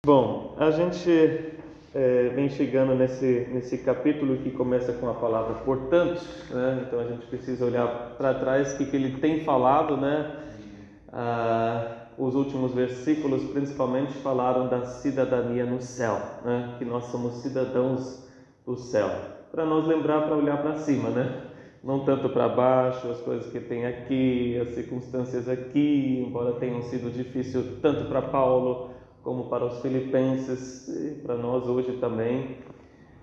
Bom, a gente vem chegando nesse capítulo que começa com a palavra portanto, né? Então a gente precisa olhar para trás o que ele tem falado, né? Os últimos versículos principalmente falaram da cidadania no céu, né? Que nós somos cidadãos do céu. Para nos lembrar para olhar para cima, né? Não tanto para baixo, as coisas que tem aqui, as circunstâncias aqui, embora tenham sido difíceis tanto para Paulo como para os filipenses e para nós hoje também,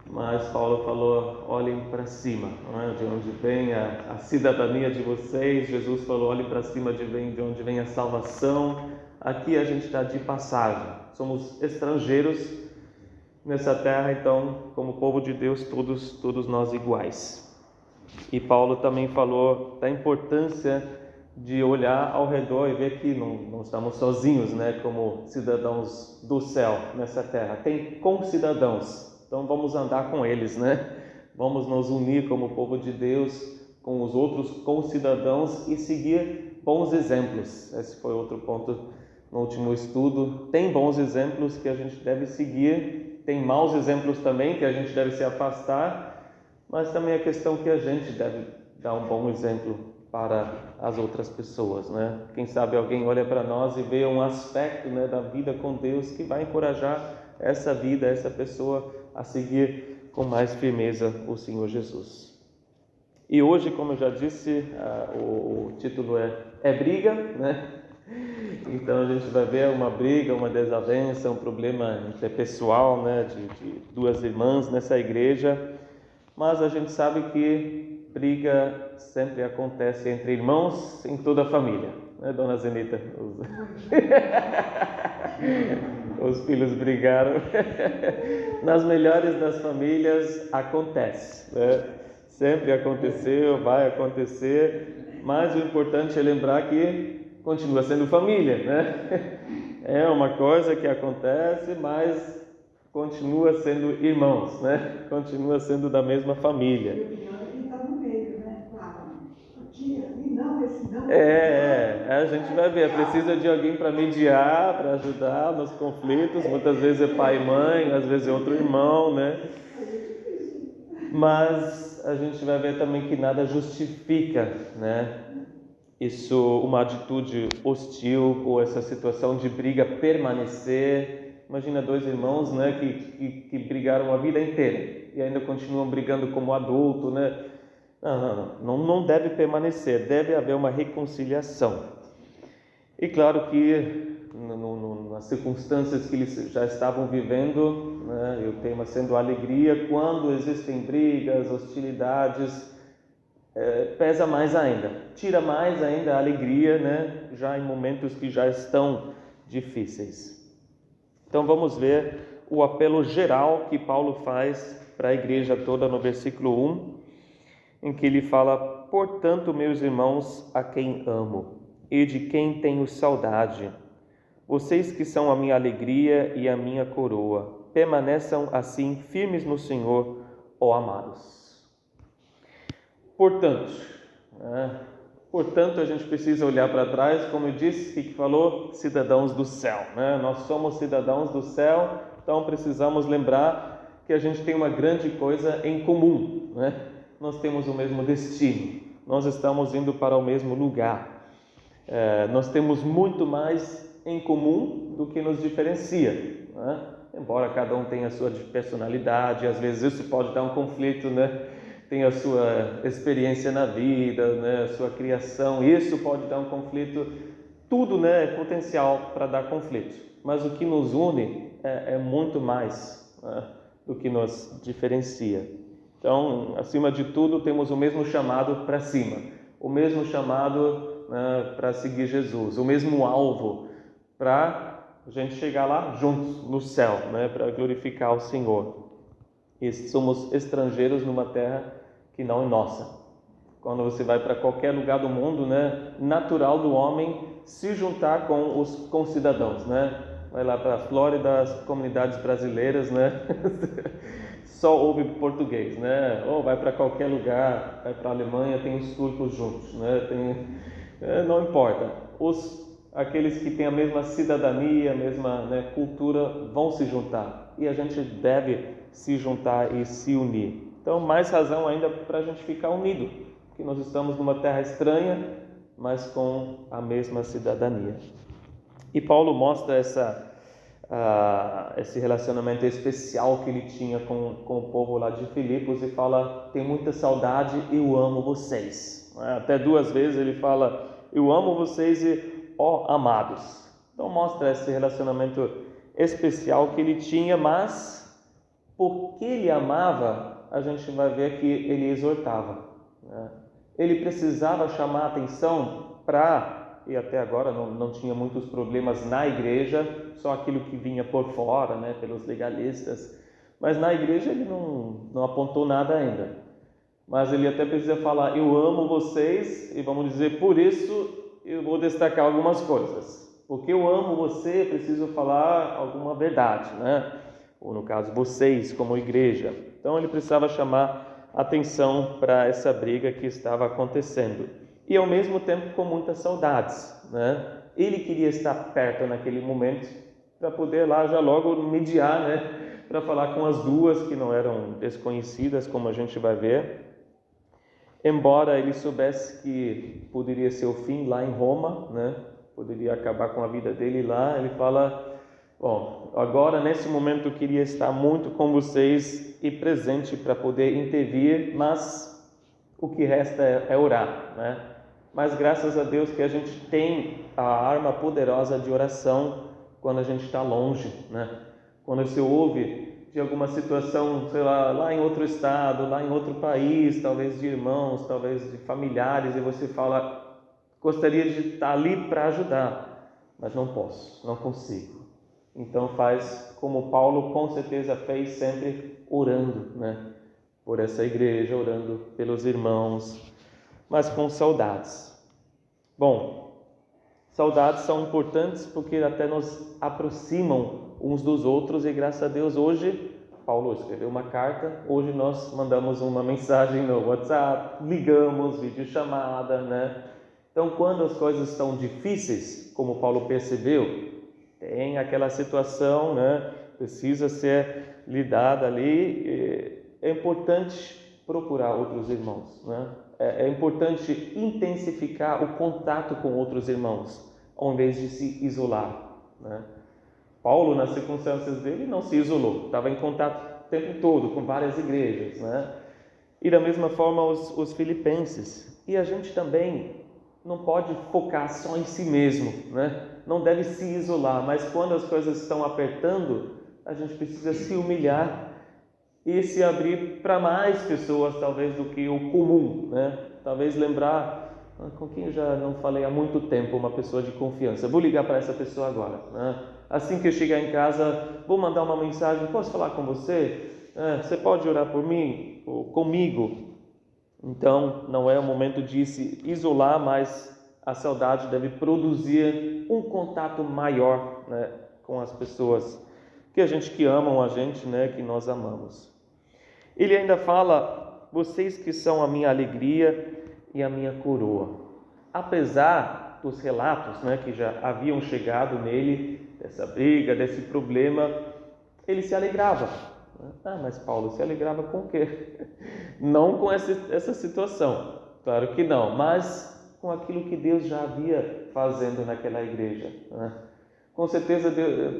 mas Paulo falou, olhem para cima, não é? De onde vem a cidadania de vocês. Jesus falou, olhem para cima de onde vem a salvação. Aqui a gente está de passagem, somos estrangeiros nessa terra, então como povo de Deus todos nós iguais. E Paulo também falou da importância de olhar ao redor e ver que não estamos sozinhos, né, como cidadãos do céu nessa terra. Tem concidadãos, então vamos andar com eles, né? Vamos nos unir como povo de Deus com os outros concidadãos e seguir bons exemplos. Esse foi outro ponto no último estudo. Tem bons exemplos que a gente deve seguir, tem maus exemplos também que a gente deve se afastar, mas também a questão que a gente deve dar um bom exemplo para as outras pessoas, né? Quem sabe alguém olha para nós e vê um aspecto, né, da vida com Deus que vai encorajar essa vida, essa pessoa a seguir com mais firmeza o Senhor Jesus. E hoje, como eu já disse, o título é briga, né? Então a gente vai ver uma briga, uma desavença, um problema interpessoal, né, de duas irmãs nessa igreja, mas a gente sabe que briga sempre acontece entre irmãos em toda a família, né, dona Zenita? Os filhos brigaram. Nas melhores das famílias acontece, né? Sempre aconteceu, vai acontecer, mas o importante é lembrar que continua sendo família, né? É uma coisa que acontece, mas continua sendo irmãos, né? Continua sendo da mesma família. A gente vai ver, precisa de alguém para mediar, para ajudar nos conflitos. Muitas vezes é pai e mãe, às vezes é outro irmão, né? Mas a gente vai ver também que nada justifica, né? Isso, uma atitude hostil ou essa situação de briga permanecer. Imagina dois irmãos, né, que brigaram a vida inteira e ainda continuam brigando como adulto, né? Não deve permanecer, deve haver uma reconciliação. E claro que nas circunstâncias que eles já estavam vivendo, né, e o tema sendo a alegria, quando existem brigas, hostilidades, pesa mais ainda, tira mais ainda a alegria, né, já em momentos que já estão difíceis. Então vamos ver o apelo geral que Paulo faz para a igreja toda no versículo 1, em que ele fala: portanto, meus irmãos, a quem amo e de quem tenho saudade, vocês que são a minha alegria e a minha coroa, permaneçam assim firmes no Senhor, ó amados. Portanto, a gente precisa olhar para trás, como eu disse, que falou cidadãos do céu, né? Nós somos cidadãos do céu, então precisamos lembrar que a gente tem uma grande coisa em comum, né? Nós temos o mesmo destino, nós estamos indo para o mesmo lugar, nós temos muito mais em comum do que nos diferencia, né? Embora cada um tenha a sua personalidade, às vezes isso pode dar um conflito, né? Tem a sua experiência na vida, né? A sua criação, isso pode dar um conflito, tudo, né, é potencial para dar conflito, mas o que nos une é muito mais, né, do que nos diferencia. Então, acima de tudo, temos o mesmo chamado para cima, o mesmo chamado, né, para seguir Jesus, o mesmo alvo para a gente chegar lá juntos no céu, né, para glorificar o Senhor. E somos estrangeiros numa terra que não é nossa. Quando você vai para qualquer lugar do mundo, né, natural do homem se juntar com os concidadãos, né? Vai lá para a Flórida, as comunidades brasileiras, né? Só ouve português, né? Ou vai para qualquer lugar, vai para a Alemanha, tem os turcos juntos, né? Não importa. Os aqueles que têm a mesma cidadania, a mesma, né, cultura, vão se juntar. E a gente deve se juntar e se unir. Então, mais razão ainda para a gente ficar unido, porque nós estamos numa terra estranha, mas com a mesma cidadania. E Paulo mostra esse relacionamento especial que ele tinha com o povo lá de Filipos e fala: tem muita saudade, eu amo vocês. Até 2 vezes ele fala: eu amo vocês e ó amados. Então mostra esse relacionamento especial que ele tinha, mas porque ele amava, a gente vai ver que ele exortava, né? Ele precisava chamar a atenção e até agora não tinha muitos problemas na igreja, só aquilo que vinha por fora, né, pelos legalistas. Mas na igreja ele não apontou nada ainda. Mas ele até precisa falar: eu amo vocês, e vamos dizer, por isso eu vou destacar algumas coisas. Porque eu amo você, preciso falar alguma verdade, né? Ou no caso, vocês como igreja. Então ele precisava chamar atenção para essa briga que estava acontecendo. E ao mesmo tempo com muitas saudades, né? Ele queria estar perto naquele momento para poder lá já logo mediar, né? Para falar com as duas que não eram desconhecidas, como a gente vai ver. Embora ele soubesse que poderia ser o fim lá em Roma, né? Poderia acabar com a vida dele lá, ele fala: bom, agora nesse momento eu queria estar muito com vocês e presente para poder intervir, mas o que resta é orar, né? Mas graças a Deus que a gente tem a arma poderosa de oração quando a gente está longe, né? Quando você ouve de alguma situação, sei lá em outro estado, lá em outro país, talvez de irmãos, talvez de familiares, e você fala: gostaria de estar ali para ajudar, mas não posso, não consigo. Então faz como Paulo com certeza fez, sempre orando, né? Por essa igreja, orando pelos irmãos, mas com saudades. Bom, saudades são importantes porque até nos aproximam uns dos outros, e graças a Deus hoje Paulo escreveu uma carta, hoje nós mandamos uma mensagem no WhatsApp, ligamos, videochamada, né? Então quando as coisas estão difíceis, como Paulo percebeu, tem aquela situação, né? Precisa ser lidada ali, é importante procurar outros irmãos, né? É importante intensificar o contato com outros irmãos, ao invés de se isolar, né? Paulo, nas circunstâncias dele, não se isolou, estava em contato o tempo todo com várias igrejas, né? E da mesma forma os filipenses. E a gente também não pode focar só em si mesmo, né? Não deve se isolar, mas quando as coisas estão apertando, a gente precisa se humilhar e se abrir para mais pessoas, talvez, do que o comum, né? Talvez lembrar com quem eu já não falei há muito tempo, uma pessoa de confiança. Vou ligar para essa pessoa agora, né? Assim que eu chegar em casa, vou mandar uma mensagem: posso falar com você? Você pode orar por mim ou comigo? Então, não é o momento de se isolar, mas a saudade deve produzir um contato maior, né, com as pessoas que amam a gente, né, que nós amamos. Ele ainda fala: vocês que são a minha alegria e a minha coroa. Apesar dos relatos, né, que já haviam chegado nele, dessa briga, desse problema, ele se alegrava. Mas Paulo se alegrava com o quê? Não com essa situação, claro que não, mas com aquilo que Deus já havia fazendo naquela igreja, né? Com certeza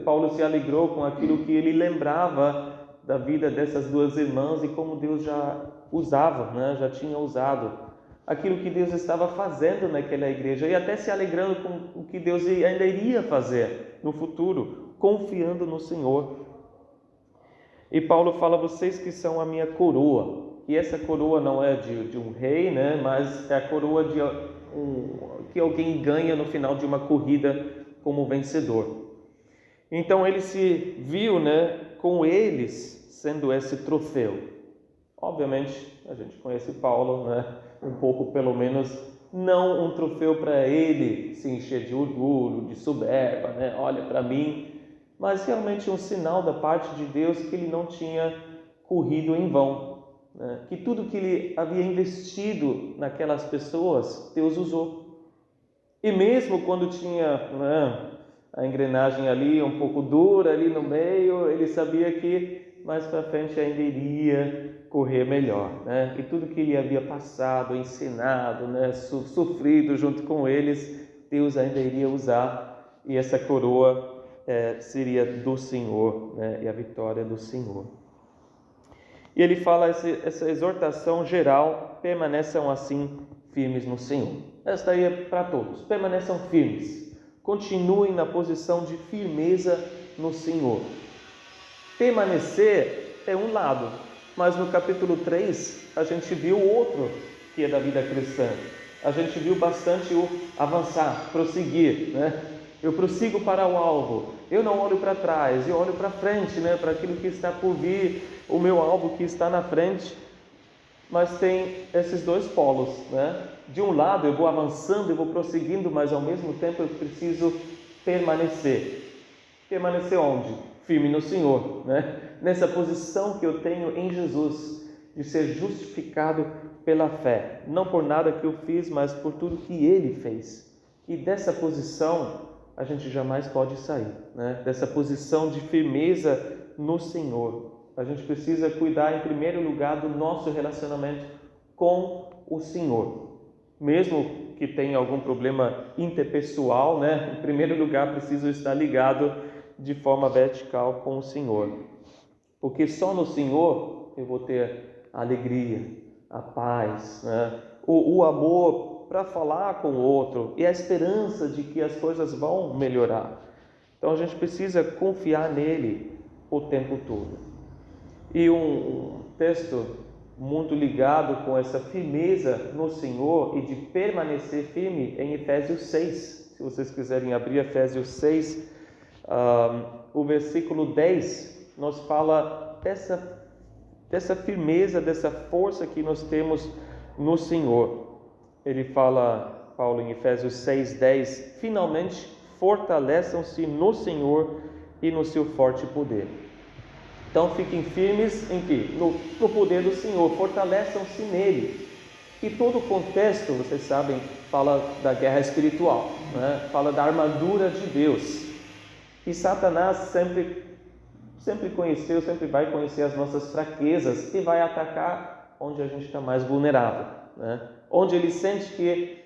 Paulo se alegrou com aquilo que ele lembrava da vida dessas duas irmãs e como Deus já usava, né? Já tinha usado aquilo que Deus estava fazendo naquela igreja, e até se alegrando com o que Deus ainda iria fazer no futuro, confiando no Senhor. E Paulo fala: vocês que são a minha coroa. E essa coroa não é de um rei, né? Mas é a coroa que alguém ganha no final de uma corrida como vencedor. Então ele se viu, né, com eles sendo esse troféu. Obviamente a gente conhece Paulo, né, um pouco pelo menos, não um troféu para ele se encher de orgulho, de soberba, né? Olha para mim. Mas realmente um sinal da parte de Deus que ele não tinha corrido em vão, né? Que tudo que ele havia investido naquelas pessoas, Deus usou. E mesmo quando tinha, né, a engrenagem ali um pouco dura ali no meio, ele sabia que mais para frente ainda iria correr melhor, né? E tudo que ele havia passado, ensinado, né, sofrido junto com eles, Deus ainda iria usar, e essa coroa seria do Senhor, né? E a vitória do Senhor. E ele fala essa exortação geral: permaneçam assim firmes no Senhor. Esta aí é para todos. Permaneçam firmes. Continuem na posição de firmeza no Senhor. Permanecer é um lado, mas no capítulo 3 a gente viu outro que é da vida cristã. A gente viu bastante o avançar, prosseguir, né? Eu prossigo para o alvo, eu não olho para trás, eu olho para frente, né? Para aquilo que está por vir, o meu alvo que está na frente. Mas tem esses dois polos, né? De um lado eu vou avançando, eu vou prosseguindo, mas ao mesmo tempo eu preciso permanecer. Permanecer onde? Firme no Senhor, né? Nessa posição que eu tenho em Jesus, de ser justificado pela fé, não por nada que eu fiz, mas por tudo que Ele fez. E dessa posição a gente jamais pode sair, né? Dessa posição de firmeza no Senhor. A gente precisa cuidar em primeiro lugar do nosso relacionamento com o Senhor. Mesmo que tenha algum problema interpessoal, né? Em primeiro lugar preciso estar ligado de forma vertical com o Senhor. Porque só no Senhor eu vou ter a alegria, a paz, né? O amor para falar com o outro e a esperança de que as coisas vão melhorar. Então a gente precisa confiar nele o tempo todo. E um texto muito ligado com essa firmeza no Senhor e de permanecer firme em Efésios 6. Se vocês quiserem abrir Efésios 6, o versículo 10 nos fala dessa firmeza, dessa força que nós temos no Senhor. Ele fala, Paulo, em Efésios 6:10, finalmente fortaleçam-se no Senhor e no seu forte poder. Então fiquem firmes em quê? No poder do Senhor, fortaleçam-se nele. E todo o contexto, vocês sabem, fala da guerra espiritual, né? Fala da armadura de Deus. E Satanás sempre conheceu, sempre vai conhecer as nossas fraquezas e vai atacar onde a gente está mais vulnerável, né? Onde ele sente que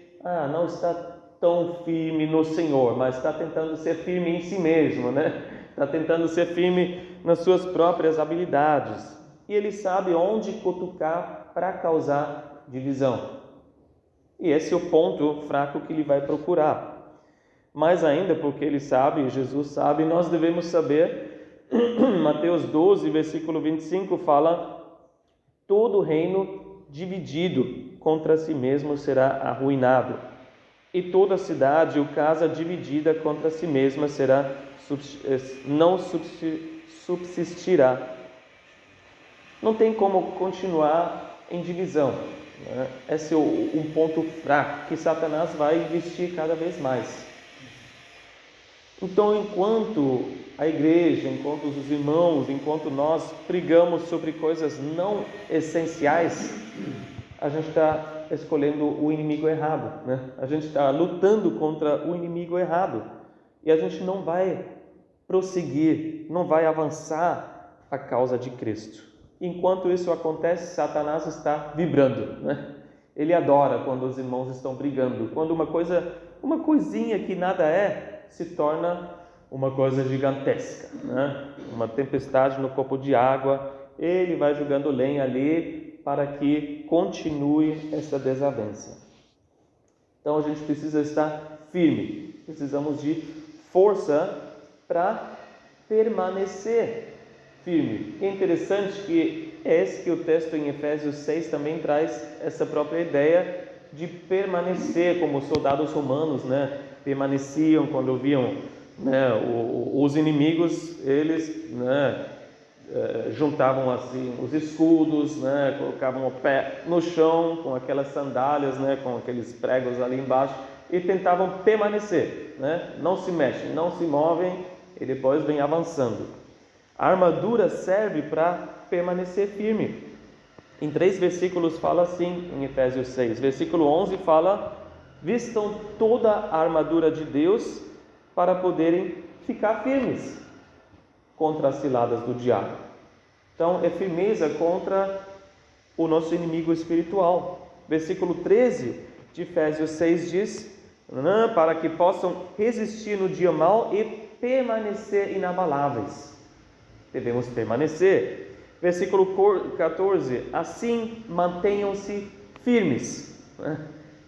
não está tão firme no Senhor, mas está tentando ser firme em si mesmo, né? Está tentando ser firme nas suas próprias habilidades. E ele sabe onde cutucar para causar divisão. E esse é o ponto fraco que ele vai procurar. Mais ainda, porque ele sabe, Jesus sabe, nós devemos saber, Mateus 12, versículo 25, fala: todo reino dividido contra si mesmo será arruinado, e toda cidade ou casa dividida contra si mesma não subsistirá. Não tem como continuar em divisão, né? Esse é um ponto fraco que Satanás vai investir cada vez mais. Então, enquanto a igreja, enquanto os irmãos, enquanto nós brigamos sobre coisas não essenciais, a gente está escolhendo o inimigo errado, né? A gente está lutando contra o inimigo errado e a gente não vai prosseguir, não vai avançar a causa de Cristo. Enquanto isso acontece, Satanás está vibrando, né? Ele adora quando os irmãos estão brigando, quando uma coisinha que nada se torna uma coisa gigantesca, né? Uma tempestade no copo de água. Ele vai jogando lenha ali para que continue essa desavença. Então a gente precisa estar firme, precisamos de força para permanecer firme. É interessante que que o texto em Efésios 6 também traz essa própria ideia de permanecer, como os soldados romanos, né, permaneciam quando viam, né, os inimigos, eles, né, juntavam assim os escudos, né, colocavam o pé no chão com aquelas sandálias, né, com aqueles pregos ali embaixo e tentavam permanecer, né, não se mexem, não se movem e depois vem avançando. A armadura serve para permanecer firme. Em 3 versículos fala assim, em Efésios 6. Versículo 11 fala vistam toda a armadura de Deus para poderem ficar firmes contra as ciladas do diabo. Então, é firmeza contra o nosso inimigo espiritual. Versículo 13 de Efésios 6 diz: para que possam resistir no dia mau e permanecer inabaláveis. Devemos permanecer. Versículo 14: assim mantenham-se firmes.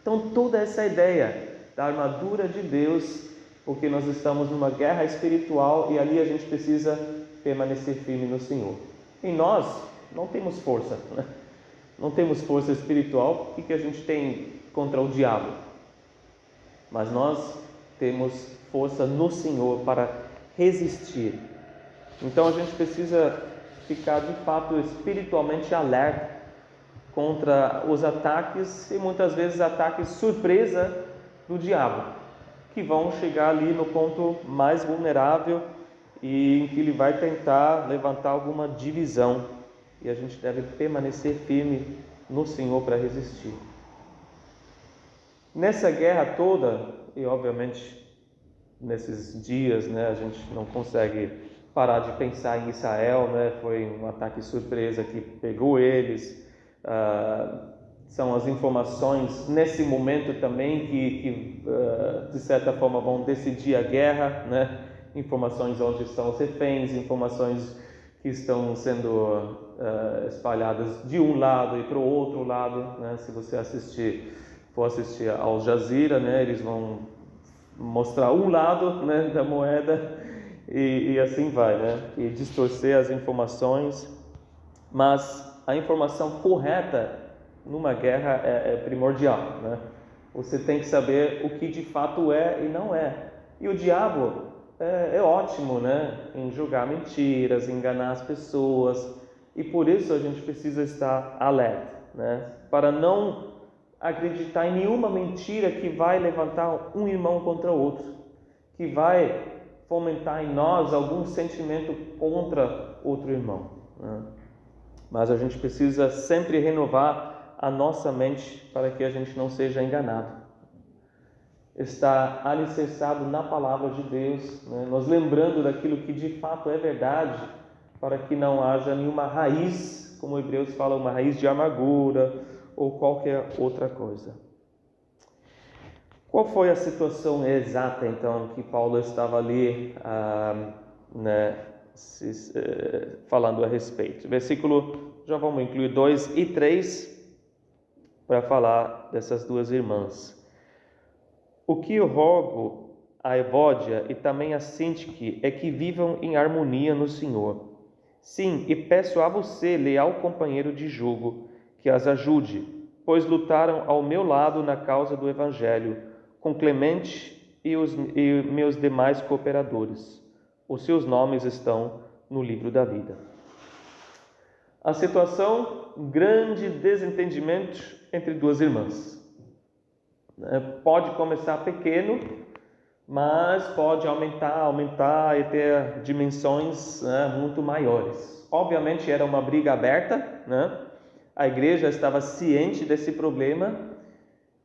Então, toda essa ideia da armadura de Deus, porque nós estamos numa guerra espiritual e ali a gente precisa permanecer firme no Senhor. Em nós não temos força, não temos força espiritual. O que a gente tem contra o diabo? Mas nós temos força no Senhor para resistir. Então a gente precisa ficar de fato espiritualmente alerta contra os ataques, e muitas vezes ataques surpresa do diabo, que vão chegar ali no ponto mais vulnerável e em que ele vai tentar levantar alguma divisão, e a gente deve permanecer firme no Senhor para resistir. Nessa guerra toda, e obviamente nesses dias, a gente não consegue parar de pensar em Israel, foi um ataque surpresa que pegou eles. São as informações nesse momento também que de certa forma vão decidir a guerra, informações onde estão os reféns, informações que estão sendo espalhadas de um lado e para o outro lado, Se você for assistir ao Jazeera, eles vão mostrar um lado, da moeda e assim vai, e distorcer as informações. Mas a informação correta numa guerra é primordial, Você tem que saber o que de fato é e não é. E o diabo é ótimo, em julgar mentiras, enganar as pessoas. E por isso a gente precisa estar alerta, para não acreditar em nenhuma mentira que vai levantar um irmão contra o outro, que vai fomentar em nós algum sentimento contra outro irmão, Mas a gente precisa sempre renovar a nossa mente para que a gente não seja enganado. Estar alicerçado na palavra de Deus, nós lembrando daquilo que de fato é verdade, para que não haja nenhuma raiz, como Hebreus fala, uma raiz de amargura ou qualquer outra coisa. Qual foi a situação exata, então, que Paulo estava ali falando a respeito? Já vamos incluir 2 e 3 para falar dessas duas irmãs. O que eu rogo a Evódia e também a Sintique é que vivam em harmonia no Senhor. Sim, e peço a você, leal companheiro de jugo, que as ajude, pois lutaram ao meu lado na causa do Evangelho, com Clemente e meus demais cooperadores. Os seus nomes estão no livro da vida. A situação: grande desentendimento entre duas irmãs. Pode começar pequeno, mas pode aumentar e ter dimensões muito maiores. Obviamente era uma briga aberta, A igreja estava ciente desse problema,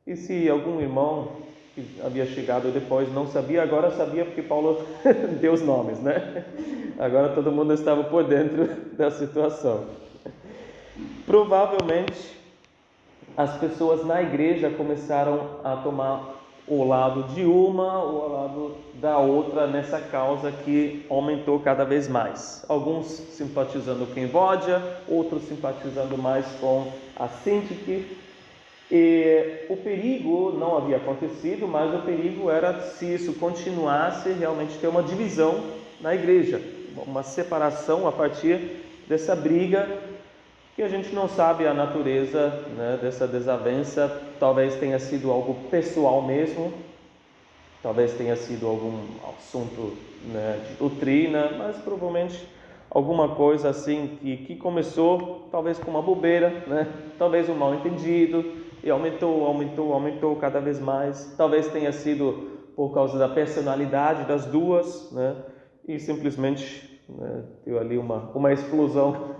e se algum irmão que havia chegado depois não sabia, agora sabia porque Paulo deu os nomes, Agora todo mundo estava por dentro da situação. Provavelmente as pessoas na igreja começaram a tomar o lado de uma ou o lado da outra nessa causa que aumentou cada vez mais. Alguns simpatizando com Evódia, outros simpatizando mais com a Sintique. E o perigo não havia acontecido, mas o perigo era, se isso continuasse, realmente ter uma divisão na igreja, uma separação a partir dessa briga, que a gente não sabe a natureza dessa desavença. Talvez tenha sido algo pessoal mesmo, talvez tenha sido algum assunto de doutrina, mas provavelmente alguma coisa assim que começou talvez com uma bobeira, talvez um mal entendido, e aumentou cada vez mais. Talvez tenha sido por causa da personalidade das duas, e simplesmente deu ali uma explosão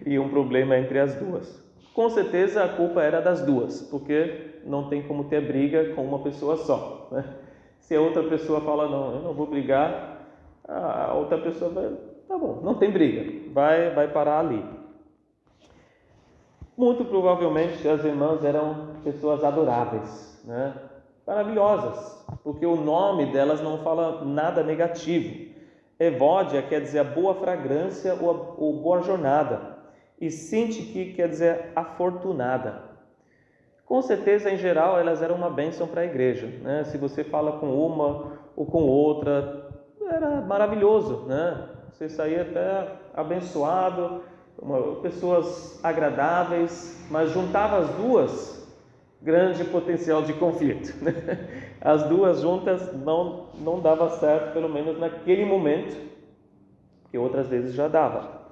e um problema entre as duas. Com certeza a culpa era das duas, porque não tem como ter briga com uma pessoa só, né? Se a outra pessoa fala, não, eu não vou brigar, a outra pessoa vai, tá bom, não tem briga, vai parar ali. Muito provavelmente as irmãs eram pessoas adoráveis, né? Maravilhosas, porque o nome delas não fala nada negativo. Evódia quer dizer a boa fragrância ou boa jornada, e Sintique quer dizer afortunada. Com certeza, em geral, elas eram uma bênção para a igreja, né? Se você fala com uma ou com outra, era maravilhoso, né? Você saía até abençoado, pessoas agradáveis, mas juntava as duas, grande potencial de conflito, né? As duas juntas não dava certo, pelo menos naquele momento, que outras vezes já dava.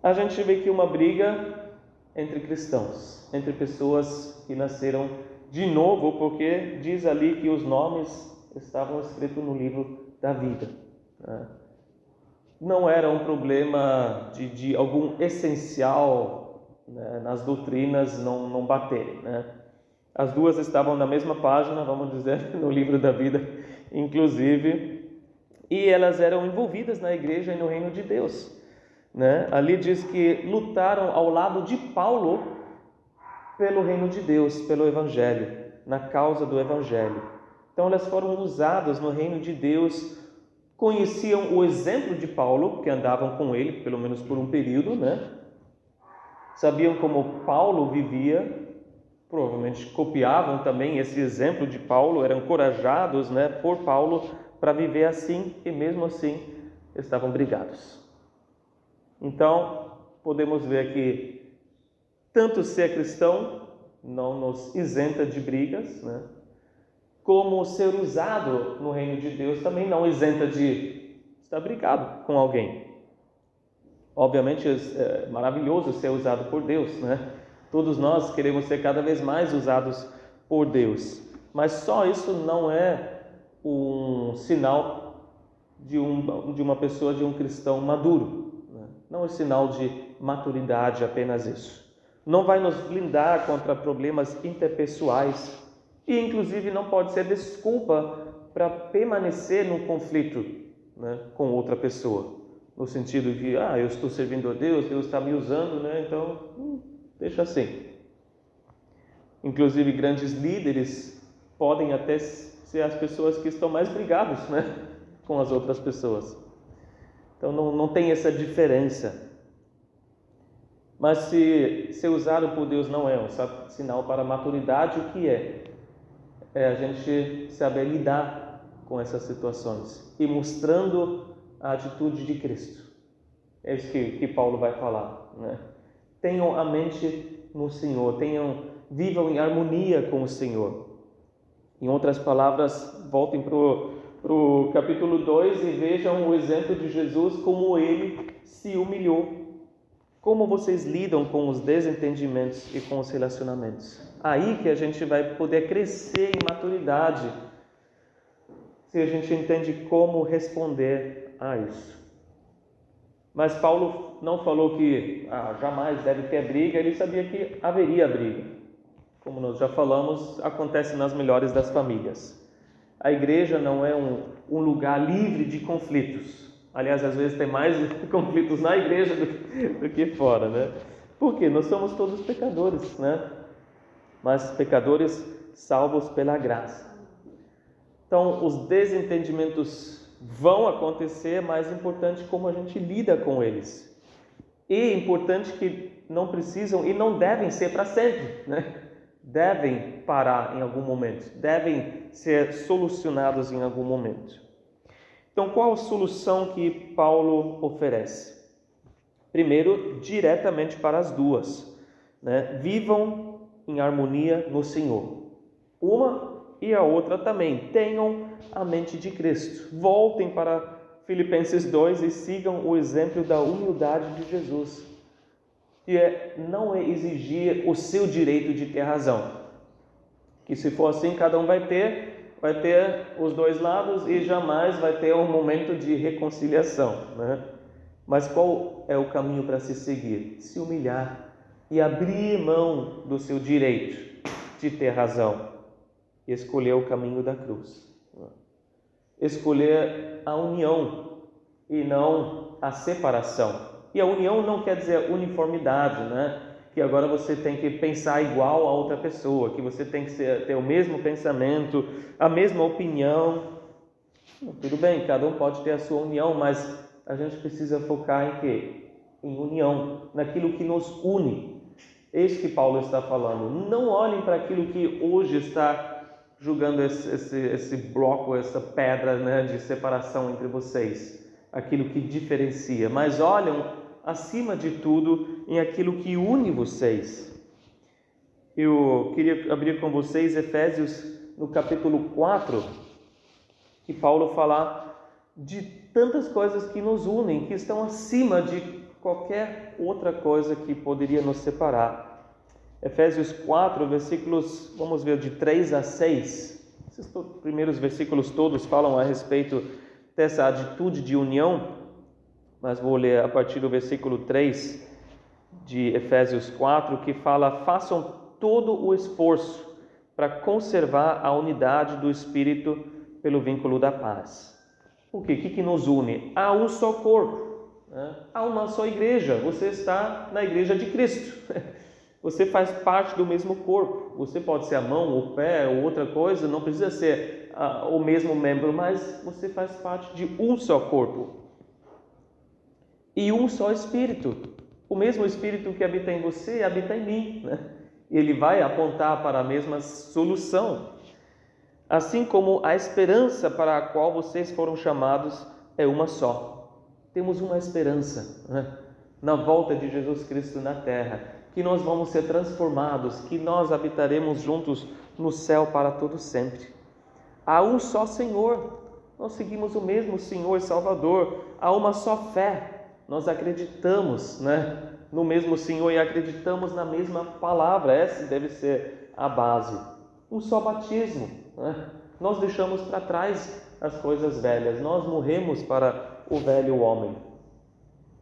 A gente vê que uma briga entre cristãos, entre pessoas que nasceram de novo, porque diz ali que os nomes estavam escritos no livro da vida, né? Não era um problema de algum essencial, né, nas doutrinas não baterem, né? As duas estavam na mesma página, vamos dizer, no livro da vida, inclusive, e elas eram envolvidas na igreja e no reino de Deus, né? Ali diz que lutaram ao lado de Paulo pelo reino de Deus, pelo Evangelho, na causa do Evangelho. Então elas foram usadas no reino de Deus, conheciam o exemplo de Paulo, porque andavam com ele, pelo menos por um período, né? Sabiam como Paulo vivia, provavelmente copiavam também esse exemplo de Paulo, eram encorajados, né, por Paulo para viver assim, e mesmo assim estavam brigados. Então, podemos ver que tanto ser cristão não nos isenta de brigas, né? Como ser usado no reino de Deus também não isenta de estar brigado com alguém. Obviamente é maravilhoso ser usado por Deus, né? Todos nós queremos ser cada vez mais usados por Deus, mas só isso não é um sinal de uma pessoa, de um cristão maduro, né? Não é sinal de maturidade apenas isso. Não vai nos blindar contra problemas interpessoais e, inclusive, não pode ser desculpa para permanecer num conflito, né, com outra pessoa, no sentido de, eu estou servindo a Deus, Deus está me usando, né, então deixa assim. Inclusive, grandes líderes podem até ser as pessoas que estão mais brigadas, né, com as outras pessoas. Então não tem essa diferença. Mas se ser usado por Deus não é um sinal para maturidade, o que é? É a gente saber lidar com essas situações e mostrando a atitude de Cristo. É isso que Paulo vai falar, né? Tenham a mente no Senhor, vivam em harmonia com o Senhor. Em outras palavras, voltem para o capítulo 2 e vejam o exemplo de Jesus, como ele se humilhou. Como vocês lidam com os desentendimentos e com os relacionamentos? Aí que a gente vai poder crescer em maturidade, se a gente entende como responder a isso. Mas Paulo não falou que jamais deve ter briga, ele sabia que haveria briga. Como nós já falamos, acontece nas melhores das famílias. A igreja não é um lugar livre de conflitos. Aliás, às vezes tem mais conflitos na igreja do que fora, né? Por quê? Nós somos todos pecadores, né? Mas pecadores salvos pela graça. Então, os desentendimentos vão acontecer, mas é importante como a gente lida com eles. E é importante que não precisam e não devem ser para sempre, né? Devem parar em algum momento, devem ser solucionados em algum momento. Então, qual a solução que Paulo oferece? Primeiro, diretamente para as duas, né? Vivam em harmonia no Senhor. Uma e a outra também. Tenham a mente de Cristo. Voltem para Filipenses 2 e sigam o exemplo da humildade de Jesus, que não é exigir o seu direito de ter razão. Que se for assim, cada um vai ter os dois lados e jamais vai ter um momento de reconciliação, né? Mas qual é o caminho para se seguir? Se humilhar e abrir mão do seu direito, de ter razão e escolher o caminho da cruz. Escolher a união e não a separação. E a união não quer dizer uniformidade, né? Que agora você tem que pensar igual a outra pessoa, que você tem que ter o mesmo pensamento, a mesma opinião. Tudo bem, cada um pode ter a sua união, mas a gente precisa focar em quê? Em união, naquilo que nos une. É isso que Paulo está falando. Não olhem para aquilo que hoje está julgando esse bloco, essa pedra, né, de separação entre vocês, aquilo que diferencia, mas olham acima de tudo em aquilo que une vocês. Eu queria abrir com vocês Efésios no capítulo 4, que Paulo fala de tantas coisas que nos unem, que estão acima de qualquer outra coisa que poderia nos separar. Efésios 4, versículos, vamos ver, de 3 a 6. Esses primeiros versículos todos falam a respeito dessa atitude de união, mas vou ler a partir do versículo 3 de Efésios 4, que fala: façam todo o esforço para conservar a unidade do Espírito pelo vínculo da paz. O que nos une? Há um só corpo, né? Há uma só igreja. Você está na igreja de Cristo. Você faz parte do mesmo corpo. Você pode ser a mão, o pé ou outra coisa, não precisa ser o mesmo membro, mas você faz parte de um só corpo. E um só Espírito. O mesmo Espírito que habita em você, habita em mim, né? Ele vai apontar para a mesma solução. Assim como a esperança para a qual vocês foram chamados é uma só. Temos uma esperança, né? Na volta de Jesus Cristo na terra, que nós vamos ser transformados, que nós habitaremos juntos no céu para todo sempre. Há um só Senhor. Nós seguimos o mesmo Senhor e Salvador. Há uma só fé. Nós acreditamos, né, no mesmo Senhor e acreditamos na mesma palavra. Essa deve ser a base. Um só batismo, né? Nós deixamos para trás as coisas velhas. Nós morremos para o velho homem.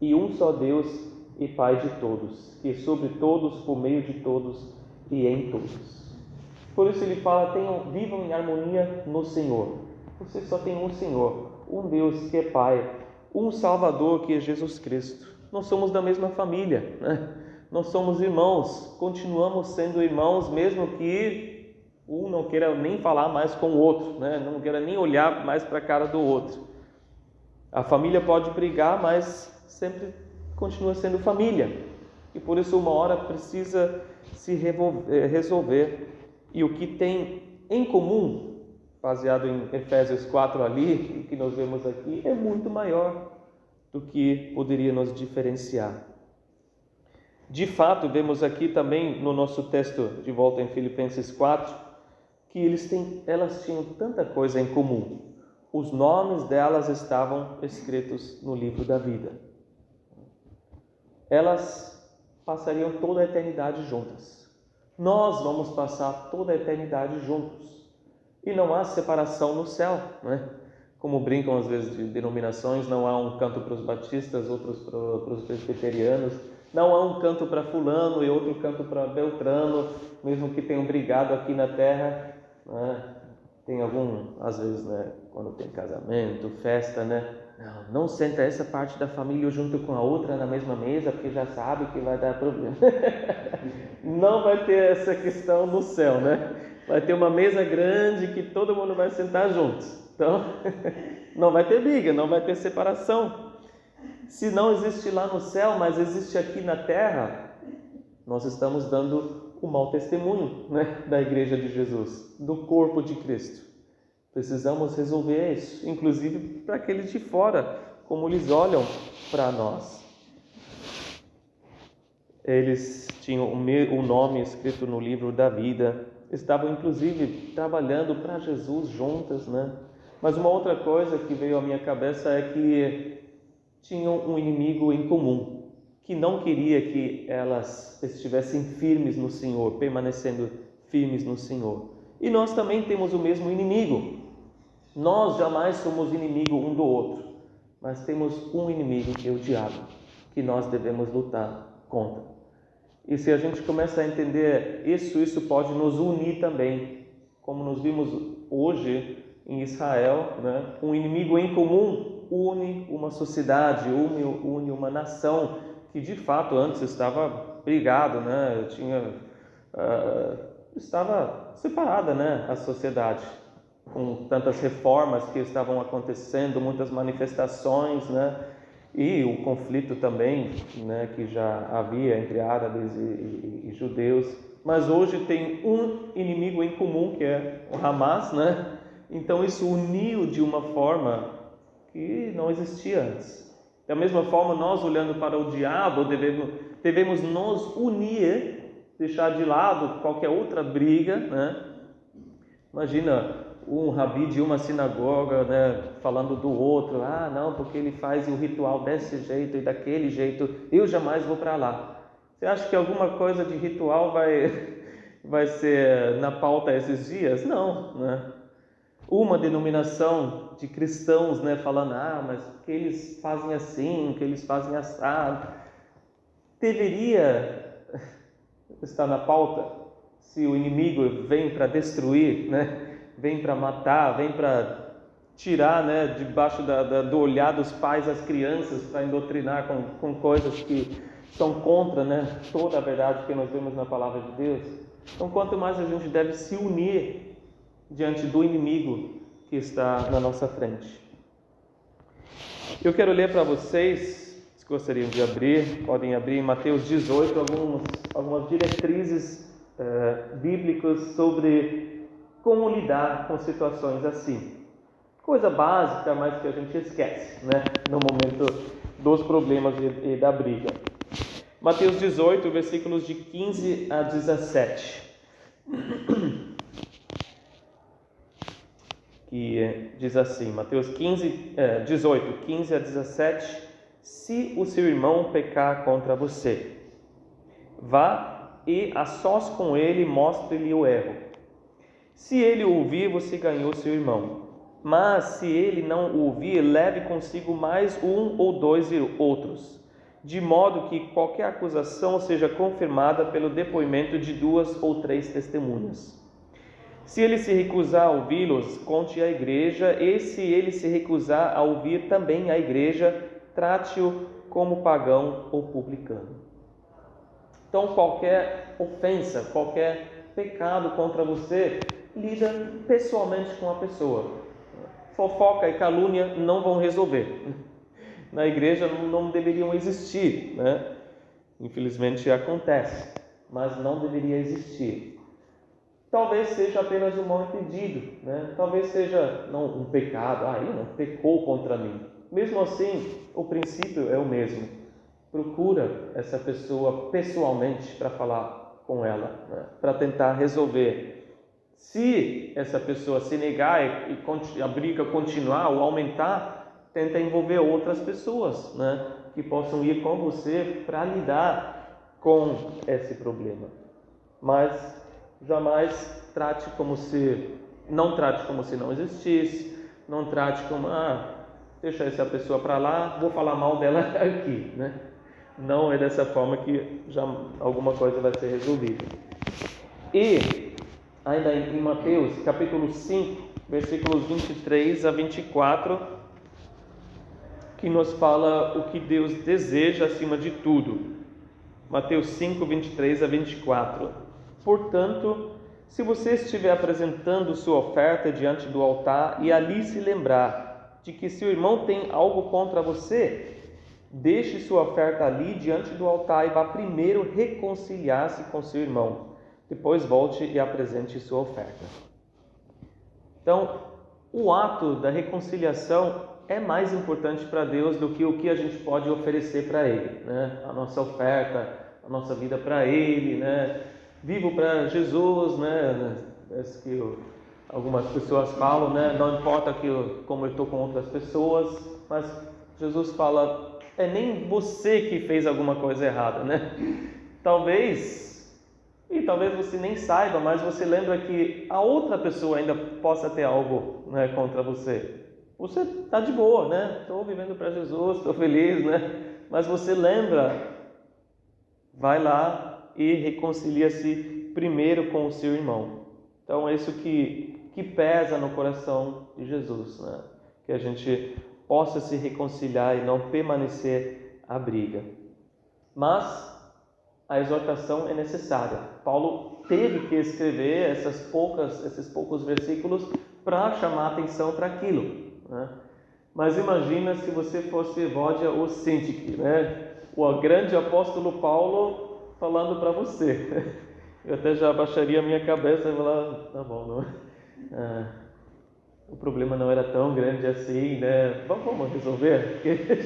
E um só Deus e Pai de todos, que sobre todos, por meio de todos e em todos. Por isso ele fala: vivam em harmonia no Senhor. Você só tem um Senhor, um Deus que é Pai, um Salvador que é Jesus Cristo. Nós somos da mesma família, né? Nós somos irmãos, continuamos sendo irmãos, mesmo que um não queira nem falar mais com o outro, né? Não queira nem olhar mais para a cara do outro. A família pode brigar, mas sempre continua sendo família. E por isso uma hora precisa se resolver. E o que tem em comum, baseado em Efésios 4 ali, e que nós vemos aqui, é muito maior do que poderia nos diferenciar. De fato, vemos aqui também no nosso texto de volta em Filipenses 4, que elas tinham tanta coisa em comum. Os nomes delas estavam escritos no livro da vida. Elas passariam toda a eternidade juntas. Nós vamos passar toda a eternidade juntos. E não há separação no céu, né? Como brincam às vezes de denominações, não há um canto para os batistas, outros para os presbiterianos, não há um canto para fulano e outro canto para Beltrano, mesmo que tenham brigado aqui na terra, né? Tem às vezes, né, quando tem casamento, festa, né? Não senta essa parte da família junto com a outra na mesma mesa, porque já sabe que vai dar problema. Não vai ter essa questão no céu, né? Vai ter uma mesa grande que todo mundo vai sentar juntos. Então, não vai ter briga, não vai ter separação. Se não existe lá no céu, mas existe aqui na terra, nós estamos dando um mau testemunho, né, da igreja de Jesus, do corpo de Cristo. Precisamos resolver isso, inclusive para aqueles de fora, como eles olham para nós. Eles tinham o nome escrito no livro da vida, estavam inclusive trabalhando para Jesus juntas, né? Mas uma outra coisa que veio à minha cabeça é que tinham um inimigo em comum, que não queria que elas estivessem firmes no Senhor, permanecendo firmes no Senhor. E nós também temos o mesmo inimigo. Nós jamais somos inimigo um do outro, mas temos um inimigo que é o diabo, que nós devemos lutar contra. E se a gente começa a entender isso pode nos unir também, como nos vimos hoje em Israel, né? Um inimigo em comum une uma sociedade, une uma nação que de fato antes estava brigado, né? Estava separada, né? A sociedade, com tantas reformas que estavam acontecendo, muitas manifestações, né? E o conflito também, né, que já havia entre árabes e judeus. Mas hoje tem um inimigo em comum, que é o Hamas, né? Então isso uniu de uma forma que não existia antes. Da mesma forma, nós olhando para o diabo, devemos nos unir, deixar de lado qualquer outra briga, né? Imagina um rabi de uma sinagoga, né, falando do outro, não, porque ele faz o ritual desse jeito e daquele jeito, eu jamais vou para lá. Você acha que alguma coisa de ritual vai ser na pauta esses dias? Não, né? Uma denominação de cristãos, né, falando, mas que eles fazem assim, que eles fazem assado, deveria estar na pauta se o inimigo vem para destruir, né? Vem para matar, vem para tirar, né, debaixo do olhar dos pais as crianças, para indoutrinar com coisas que são contra, né, toda a verdade que nós vemos na palavra de Deus. Então, quanto mais a gente deve se unir diante do inimigo que está na nossa frente. Eu quero ler para vocês, se gostariam de abrir, podem abrir em Mateus 18, algumas diretrizes bíblicas sobre como lidar com situações assim. Coisa básica, mas que a gente esquece, né, no momento dos problemas e da briga. Mateus 18, versículos de 15 a 17. Que diz assim, Mateus 18, 15 a 17. Se o seu irmão pecar contra você, vá e a sós com ele mostre-lhe o erro. Se ele o ouvir, você ganhou seu irmão. Mas se ele não o ouvir, leve consigo mais um ou dois outros, de modo que qualquer acusação seja confirmada pelo depoimento de 2 ou 3 testemunhas. Se ele se recusar a ouvi-los, conte à igreja, e se ele se recusar a ouvir também a igreja, trate-o como pagão ou publicano. Então, qualquer ofensa, qualquer pecado contra você, lida pessoalmente com a pessoa. Fofoca e calúnia não vão resolver. Na igreja não deveriam existir, né? Infelizmente acontece, mas não deveria existir. Talvez seja apenas um mal-entendido, né? Talvez seja não um pecado, ele não pecou contra mim. Mesmo assim, o princípio é o mesmo. Procura essa pessoa pessoalmente para falar com ela, né? Para tentar resolver. Se essa pessoa se negar e a briga continuar ou aumentar, tenta envolver outras pessoas, né, que possam ir com você para lidar com esse problema. Mas jamais não trate como se não existisse, não trate como, deixa essa pessoa para lá, vou falar mal dela aqui, né? Não é dessa forma que já alguma coisa vai ser resolvida. E ainda em Mateus, capítulo 5, versículos 23 a 24, que nos fala o que Deus deseja acima de tudo. Mateus 5, 23 a 24. Portanto, se você estiver apresentando sua oferta diante do altar e ali se lembrar de que seu irmão tem algo contra você, deixe sua oferta ali diante do altar e vá primeiro reconciliar-se com seu irmão. Depois volte e apresente sua oferta. Então, o ato da reconciliação é mais importante para Deus do que o que a gente pode oferecer para Ele, né? A nossa oferta, a nossa vida para Ele, né? Vivo para Jesus, né? É que algumas pessoas falam, né? Não importa como eu estou com outras pessoas, mas Jesus fala, nem você que fez alguma coisa errada, né? Talvez você nem saiba, mas você lembra que a outra pessoa ainda possa ter algo, né, contra você. Você está de boa, né? Estou vivendo para Jesus, estou feliz, né? Mas você lembra, vai lá e reconcilia-se primeiro com o seu irmão. Então é isso que pesa no coração de Jesus, né? Que a gente possa se reconciliar e não permanecer à briga. Mas a exortação é necessária. Paulo teve que escrever esses poucos versículos para chamar a atenção para aquilo, né? Mas imagina se você fosse Wojciech ou Sintik, né? O grande apóstolo Paulo falando para você. Eu até já abaixaria a minha cabeça e falar, tá bom, não? O problema não era tão grande assim, né? Vamos resolver, porque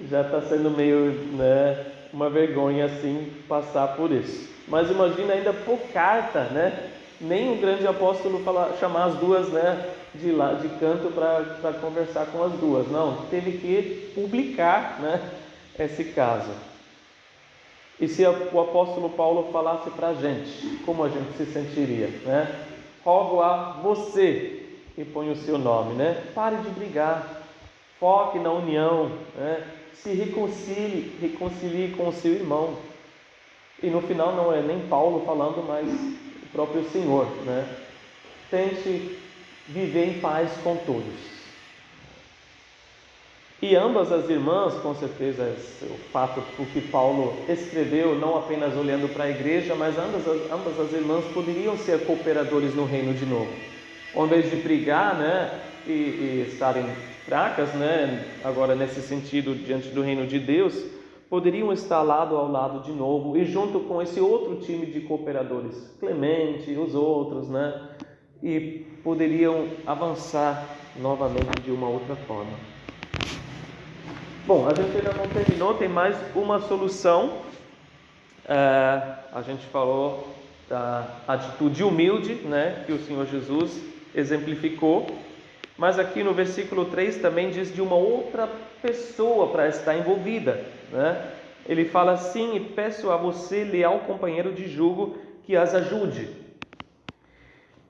já tá sendo meio, né, uma vergonha assim passar por isso. Mas imagina ainda por carta, né? Nem o grande apóstolo chamar as duas, né, de canto para conversar com as duas. Não, teve que publicar, né, esse caso. E se o apóstolo Paulo falasse para a gente, como a gente se sentiria, né? Rogo a você, e põe o seu nome, né? Pare de brigar, foque na união, né? Se reconcilie com o seu irmão. E no final não é nem Paulo falando, mas o próprio Senhor, né? Tente viver em paz com todos. E ambas as irmãs, com certeza, o fato porque Paulo escreveu, não apenas olhando para a igreja, mas ambas as irmãs poderiam ser cooperadores no reino de novo. Ao invés de brigar, né, e estarem fracas, né, agora nesse sentido, diante do reino de Deus, poderiam estar lado ao lado de novo e junto com esse outro time de cooperadores, Clemente e os outros, né, e poderiam avançar novamente de uma outra forma. Bom, a gente ainda não terminou, tem mais uma solução. A gente falou da atitude humilde, né, que o Senhor Jesus exemplificou, mas aqui no versículo 3 também diz de uma outra pessoa para estar envolvida, né? Ele fala assim: e peço a você, leal companheiro de jugo, que as ajude.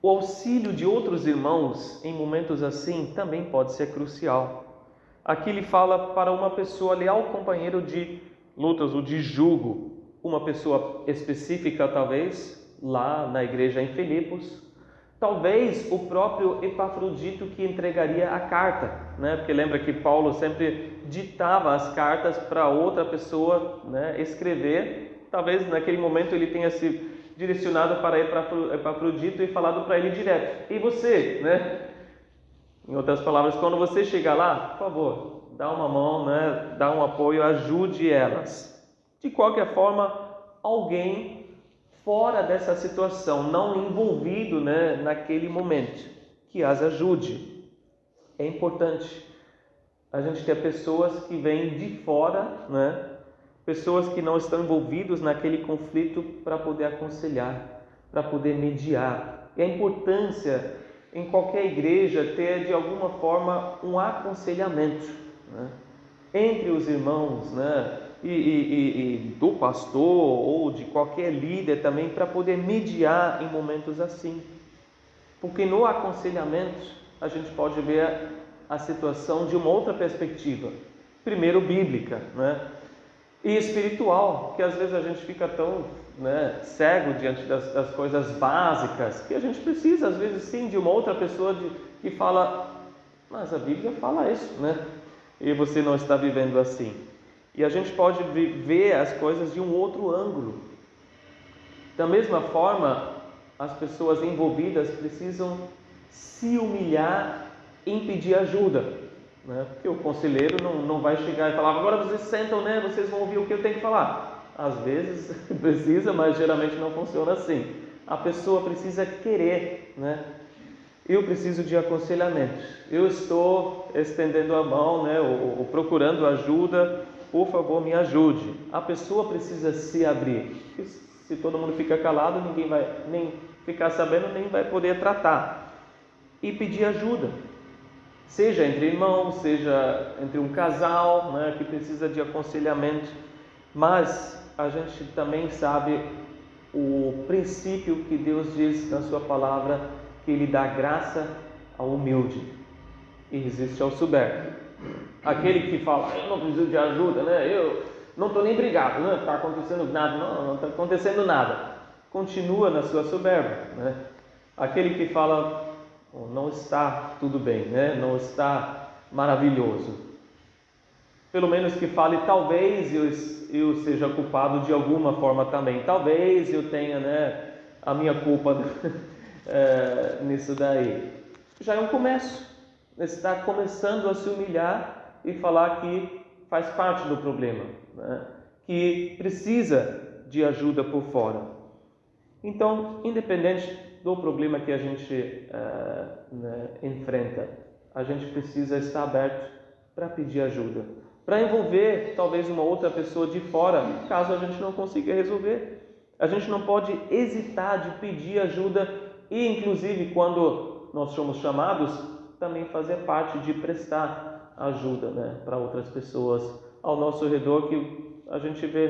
O auxílio de outros irmãos em momentos assim também pode ser crucial. Aqui ele fala para uma pessoa leal companheiro de lutas ou de jugo, uma pessoa específica talvez, lá na igreja em Filipos, talvez o próprio Epafrodito que entregaria a carta, né? Porque lembra que Paulo sempre ditava as cartas para outra pessoa, né, escrever. Talvez naquele momento ele tenha se direcionado para Epafrodito e falado para ele direto: e você, né? Em outras palavras, quando você chegar lá, por favor, dá uma mão, né? Dá um apoio, ajude elas. De qualquer forma, alguém fora dessa situação, não envolvido, né, naquele momento, que as ajude. É importante a gente ter pessoas que vêm de fora, né? Pessoas que não estão envolvidos naquele conflito para poder aconselhar, para poder mediar. E a importância em qualquer igreja ter de alguma forma um aconselhamento, né, entre os irmãos, né, e do pastor ou de qualquer líder também, para poder mediar em momentos assim. Porque no aconselhamento a gente pode ver a situação de uma outra perspectiva, primeiro bíblica, né, e espiritual, que às vezes a gente fica tão, né, cego diante das coisas básicas, que a gente precisa às vezes sim de uma outra pessoa que fala: mas a Bíblia fala isso, né? E você não está vivendo assim. E a gente pode ver as coisas de um outro ângulo. Da mesma forma, as pessoas envolvidas precisam se humilhar em pedir ajuda, né? Porque o conselheiro não vai chegar e falar: agora vocês sentam, né? Vocês vão ouvir o que eu tenho que falar. Às vezes precisa, mas geralmente não funciona assim. A pessoa precisa querer, né? Eu preciso de aconselhamento. Eu estou estendendo a mão, né? Ou procurando ajuda. Por favor, me ajude. A pessoa precisa se abrir. Se todo mundo fica calado, ninguém vai nem ficar sabendo, nem vai poder tratar. E pedir ajuda. Seja entre irmãos, seja entre um casal, né, que precisa de aconselhamento. Mas a gente também sabe o princípio que Deus diz na sua palavra, que Ele dá graça ao humilde e resiste ao soberbo. Aquele que fala: eu não preciso de ajuda, né? não estou nem brigado, não está acontecendo nada, não está acontecendo nada. Continua na sua soberba, né? Aquele que fala, não está tudo bem, né? Não está maravilhoso. Pelo menos que fale, talvez eu seja culpado de alguma forma também. Talvez eu tenha, né, a minha culpa nisso daí. Já é um começo. Está começando a se humilhar e falar que faz parte do problema, né? Que precisa de ajuda por fora. Então, independente do problema que a gente enfrenta, a gente precisa estar aberto para pedir ajuda, para envolver talvez uma outra pessoa de fora, caso a gente não consiga resolver. A gente não pode hesitar de pedir ajuda e, inclusive, quando nós somos chamados, também fazer parte de prestar ajuda, né, para outras pessoas ao nosso redor que a gente vê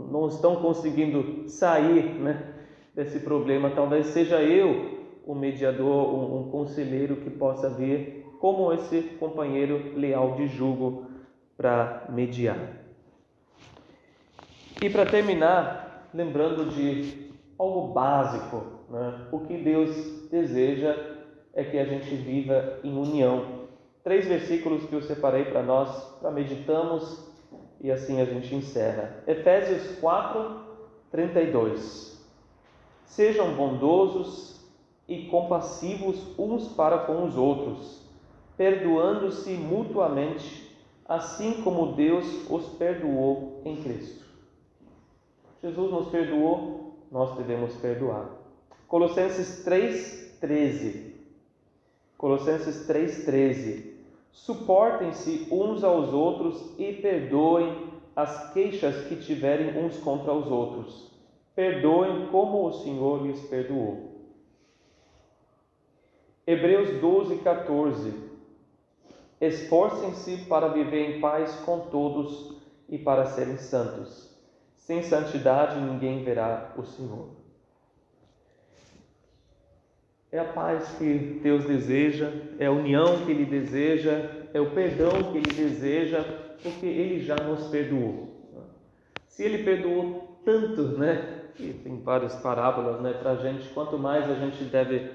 não estão conseguindo sair, né, desse problema. Talvez seja eu o mediador, um conselheiro que possa vir como esse companheiro leal de jugo para mediar. E para terminar, lembrando de algo básico, né? O que Deus deseja é que a gente viva em união. 3 versículos que eu separei para nós, para meditarmos, e assim a gente encerra. Efésios 4, 32. Sejam bondosos e compassivos uns para com os outros, perdoando-se mutuamente, assim como Deus os perdoou em Cristo. Jesus nos perdoou, nós devemos perdoar. Colossenses 3:13. Colossenses 3:13. Suportem-se uns aos outros e perdoem as queixas que tiverem uns contra os outros. Perdoem como o Senhor lhes perdoou. Hebreus 12:14. Esforcem-se para viver em paz com todos e para serem santos. Sem santidade ninguém verá o Senhor. É a paz que Deus deseja, é a união que Ele deseja, é o perdão que Ele deseja, porque Ele já nos perdoou. Se Ele perdoou tanto, né? E tem várias parábolas, né, para a gente, quanto mais a gente deve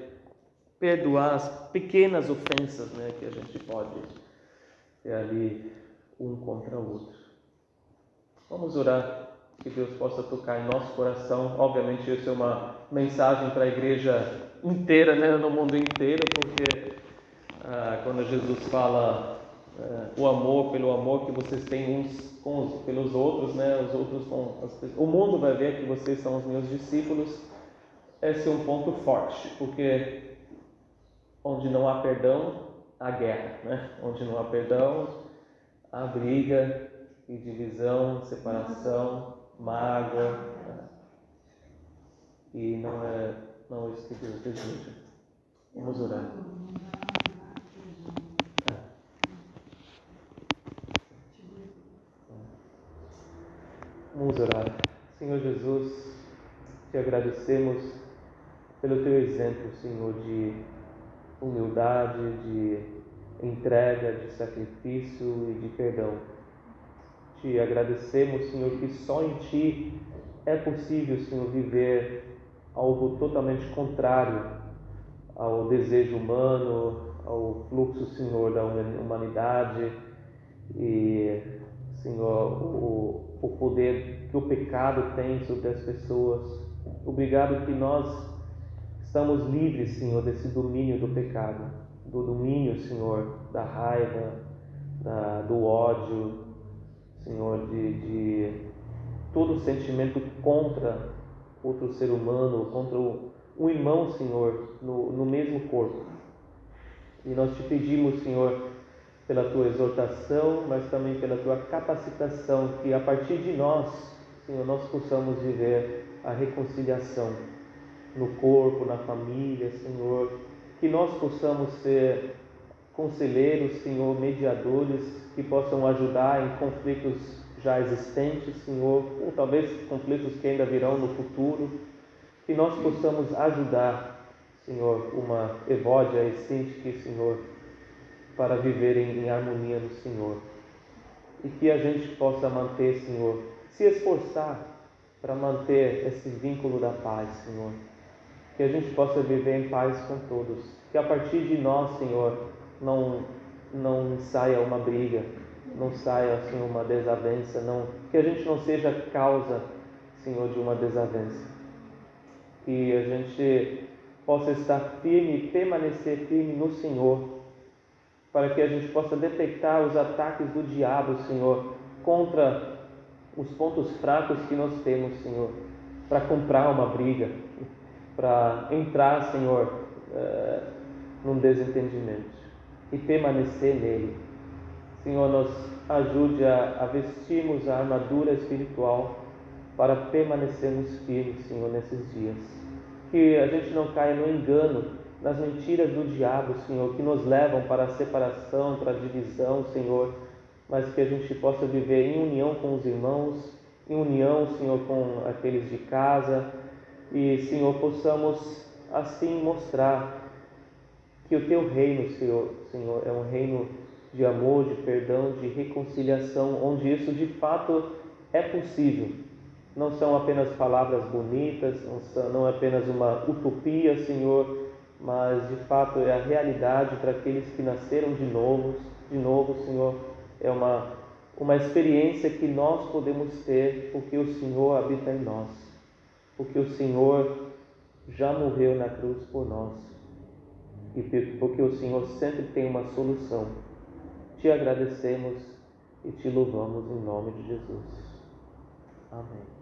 perdoar as pequenas ofensas, né, que a gente pode ter ali um contra o outro. Vamos orar. Que Deus possa tocar em nosso coração. Obviamente isso é uma mensagem para a igreja inteira, né, no mundo inteiro, porque quando Jesus fala o amor, pelo amor que vocês têm uns pelos outros, né, os outros com as pessoas, o mundo vai ver que vocês são os meus discípulos. Esse é um ponto forte, porque onde não há perdão, há guerra, né? Onde não há perdão, há briga e divisão, separação, mágoa, e não é isso que Deus deseja. Vamos orar. Vamos orar. Senhor Jesus, te agradecemos pelo teu exemplo, Senhor, de humildade, de entrega, de sacrifício e de perdão. Te agradecemos, Senhor, que só em Ti é possível, Senhor, viver algo totalmente contrário ao desejo humano, ao fluxo, Senhor, da humanidade e, Senhor, o poder que o pecado tem sobre as pessoas. Obrigado que nós estamos livres, Senhor, desse domínio do pecado, do domínio, Senhor, da raiva, do ódio, Senhor, de todo sentimento contra outro ser humano, contra um irmão, Senhor, no mesmo corpo. E nós te pedimos, Senhor, pela tua exortação, mas também pela tua capacitação, que a partir de nós, Senhor, nós possamos viver a reconciliação no corpo, na família, Senhor, que nós possamos ser conselheiros, Senhor, mediadores, que possam ajudar em conflitos já existentes, Senhor, ou talvez conflitos que ainda virão no futuro, que nós possamos ajudar, Senhor, uma Evódia e Sintique, Senhor, para viverem em harmonia no Senhor. e que a gente possa manter, Senhor, se esforçar para manter esse vínculo da paz, Senhor. Que a gente possa viver em paz com todos. Que a partir de nós, Senhor, não saia uma briga, não saia, Senhor, uma desavença, que a gente não seja causa, Senhor, de uma desavença. Que a gente possa estar firme, permanecer firme no Senhor, para que a gente possa detectar os ataques do diabo, Senhor, contra os pontos fracos que nós temos, Senhor, para comprar uma briga, para entrar, Senhor, num desentendimento e permanecer nele. Senhor, nos ajude a vestirmos a armadura espiritual para permanecermos firmes, Senhor, nesses dias. Que a gente não caia no engano, nas mentiras do diabo, Senhor, que nos levam para a separação, para a divisão, Senhor, mas que a gente possa viver em união com os irmãos, em união, Senhor, com aqueles de casa, e, Senhor, possamos assim mostrar que o Teu reino, Senhor, é um reino de amor, de perdão, de reconciliação, onde isso de fato é possível. Não são apenas palavras bonitas, não é apenas uma utopia, Senhor, mas de fato é a realidade para aqueles que nasceram de novo, Senhor. É uma experiência que nós podemos ter porque o Senhor habita em nós, porque o Senhor já morreu na cruz por nós e porque o Senhor sempre tem uma solução. Te agradecemos e te louvamos em nome de Jesus. Amém.